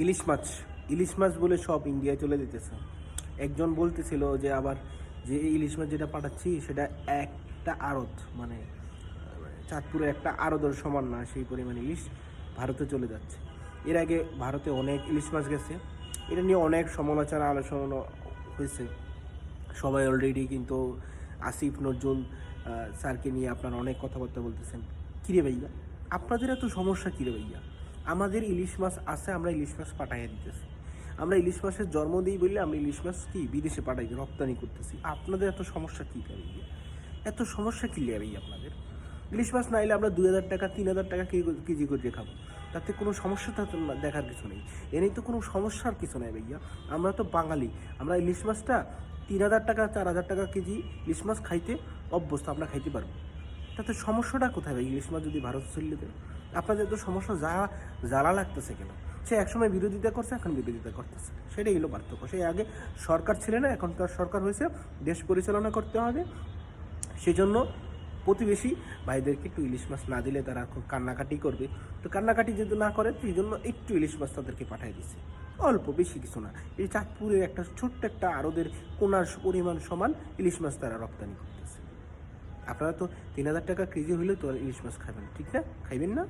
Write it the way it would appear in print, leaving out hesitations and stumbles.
ইলিশ মাছ, ইলিশ মাছ বলে সব ইন্ডিয়ায় চলে যেতেছে। একজন বলতেছিল যে আবার যে এই ইলিশ মাছ যেটা পাঠাচ্ছি সেটা একটা আড়ত, মানে চাঁদপুরে একটা আড়তের সমান না, সেই পরিমাণ ইলিশ ভারতে চলে যাচ্ছে। এর আগে ভারতে অনেক ইলিশ মাছ গেছে, এটা নিয়ে অনেক সমালোচনা আলোচনা হয়েছে। সবাই অলরেডি কিন্তু আসিফ নজরুল স্যারকে নিয়ে আপনারা অনেক কথাবার্তা বলতেছেন। কিরে ভাইয়া, আপনাদের এত সমস্যা কিরে ভাইয়া? আমাদের ইলিশ মাছ আছে, আমরা ইলিশ মাছ পাঠাইয়া দিতেছি। আমরা ইলিশ মাছের জন্ম দিই বললে আমরা ইলিশ মাছ কি বিদেশে পাঠাই, রপ্তানি করতেছি। আপনাদের এত সমস্যা কী ভাইয়া? এত সমস্যা কী লিয়া ভাইয়া আপনাদের? ইলিশ মাছ না এলে আমরা 2,000 টাকা 3,000 টাকা কেজি করে খাবো, তাতে কোনো সমস্যা তো দেখার কিছু নেই। এনেই তো কোনো সমস্যার কিছু নেই ভাইয়া। আমরা তো বাঙালি, আমরা ইলিশ মাছটা 3,000 টাকা 4,000 টাকা কেজি ইলিশ মাছ খাইতে অভ্যস্ত, আমরা খাইতে পারবো। তাতে সমস্যাটা কোথায় ভাই? ইলিশ মাছ যদি ভারত চলে যায়, আপনাদের তো সমস্যা জ্বালা লাগতেছে কেন? সে একসময় বিরোধিতা করছে, এখন বিরোধিতা করতেছে, সেটাই হলো পার্থক্য। সেই আগে সরকার ছিল না, এখন তার সরকার হয়েছে, দেশ পরিচালনা করতে হবে। সেজন্য প্রতিবেশী ভাইদেরকে একটু ইলিশ মাছ না দিলে তারা খুব কান্নাকাটি করবে। তো কান্নাকাটি যদি না করে, সেই জন্য একটু ইলিশ মাছ তাদেরকে পাঠিয়ে দিচ্ছে, অল্প, বেশি কিছু না। এই চাঁদপুরের একটা ছোট্ট একটা আড়তের কোনার পরিমাণ সমান ইলিশ মাছ তারা রপ্তানি করতেছে। আপনারা তো 3,000 টাকা কেজি হইলেও তো ইলিশ মাছ খাবেন, ঠিক না? খাইবেন না?